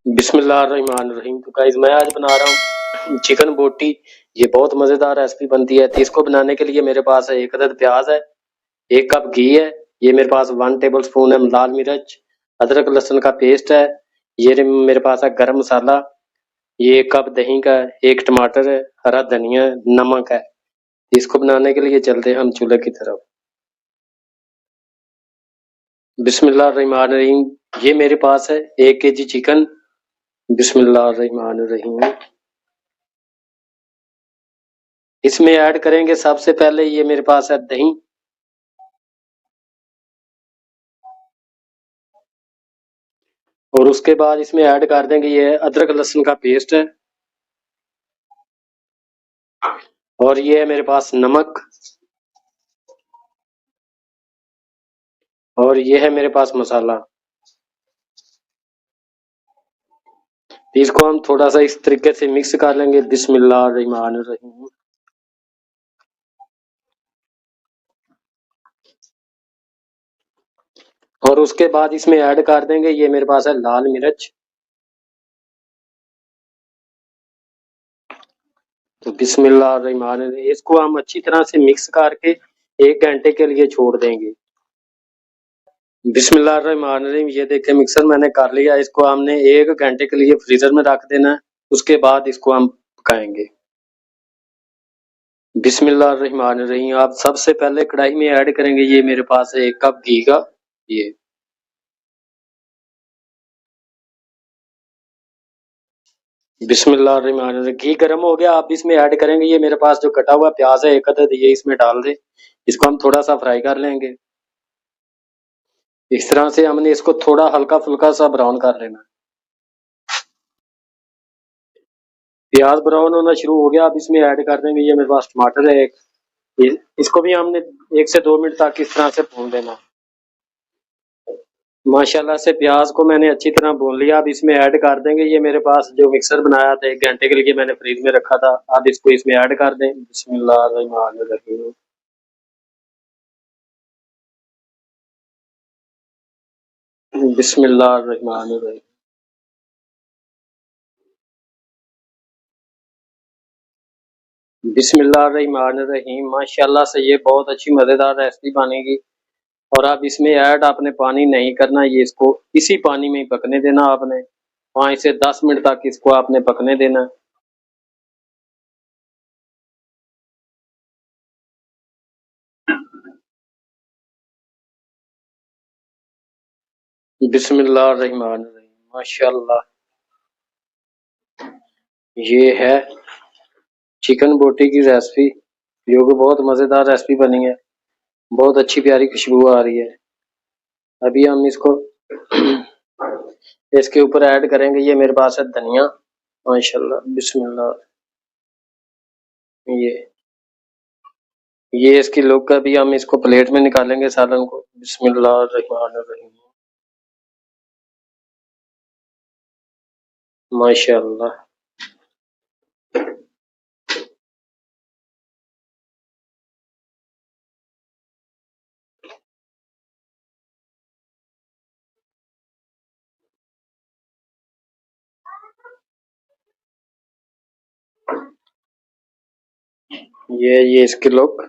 बिस्मिल्लाहिर्रहमानिर्रहीम। तो गाइस मैं आज बना रहा हूँ चिकन बोटी। ये बहुत मज़ेदार रेसिपी बनती है। तो इसको बनाने के लिए मेरे पास है 1 अदद प्याज है, 1 कप घी है, ये मेरे पास 1 टेबल स्पून है लाल मिर्च, अदरक लहसुन का पेस्ट है, ये मेरे पास है गरम मसाला, ये 1 कप दही का है, 1 टमाटर है, हरा धनिया, नमक है। इसको बनाने के लिए चलते हैं हम चूल्हे की तरफ। बिस्मिल्लाहिर्रहमानिर्रहीम। ये मेरे पास है 1 केजी चिकन। बिस्मिल्लाहिर्रहमानिर्रहीम। इसमें ऐड करेंगे सबसे पहले ये मेरे पास है दही, और उसके बाद इसमें ऐड कर देंगे ये अदरक लहसुन का पेस्ट है, और ये है मेरे पास नमक, और ये है मेरे पास मसाला। तो इसको हम थोड़ा सा इस तरीके से मिक्स कर लेंगे। बिस्मिल्लाहिर्रहमानिर्रहीम। और उसके बाद इसमें ऐड कर देंगे ये मेरे पास है लाल मिर्च। तो बिस्मिल्लाहिर्रहमानिर्रहीम, इसको हम अच्छी तरह से मिक्स करके 1 घंटे के लिए छोड़ देंगे। बिस्मिल्लाहिर्रहमानिर्रहीम। ये देखें मिक्सर मैंने कर लिया। इसको हमने 1 घंटे के लिए फ्रीजर में रख देना है। उसके बाद इसको हम पकाएंगे। बिस्मिल्लाहिर्रहमानिर्रहीम। आप सबसे पहले कढ़ाई में ऐड करेंगे ये मेरे पास है 1 कप घी का। ये बिस्मिल्लाहिर्रहमानिर्रहीम, घी गर्म हो गया। आप इसमें ऐड करेंगे ये मेरे पास जो कटा हुआ प्याज है 1 अदद, ये इसमें डाल दें। इसको हम थोड़ा सा फ्राई कर लेंगे। इस तरह से हमने इसको थोड़ा हल्का फुल्का सा ब्राउन कर लेना। प्याज ब्राउन होना शुरू हो गया। अब इसमें ऐड कर देंगे ये मेरे पास टमाटर है 1। इसको भी हमने 1 से 2 मिनट तक इस तरह से भून देना। माशाल्लाह से प्याज को मैंने अच्छी तरह भून लिया। अब इसमें ऐड कर देंगे ये मेरे पास जो मिक्सर बनाया था 1 घंटे के लिए मैंने फ्रीज में रखा था। अब इसको इसमें ऐड कर दें। बिस्मिल्लाहिर्रहमानिर्रहीम। बिस्मिल्लाहिर्रहमानिर्रहीम। बिस्मिल्लाहिर्रहमानिर्रहीम। माशाल्लाह से ये बहुत अच्छी मज़ेदार रेसिपी बनेगी। और अब इसमें ऐड आपने पानी नहीं करना, ये इसको इसी पानी में ही पकने देना आपने। 5 से 10 मिनट तक इसको आपने पकने देना। बिस्मिल्लाहिर्रहमानिर्रहीम। माशाल्लाह, ये है चिकन बोटी की रेसिपी, जो कि बहुत मज़ेदार रेसिपी बनी है। बहुत अच्छी प्यारी खुशबू आ रही है। अभी हम इसको इसके ऊपर ऐड करेंगे ये मेरे पास है धनिया। माशाल्लाह, बिस्मिल्लाह। ये इसकी लुक है। अभी हम इसको प्लेट में निकालेंगे सालन को। बिस्मिल्लाहिर्रहमानिर्रहीम। माशाल्लाह। ये इसकी लुक।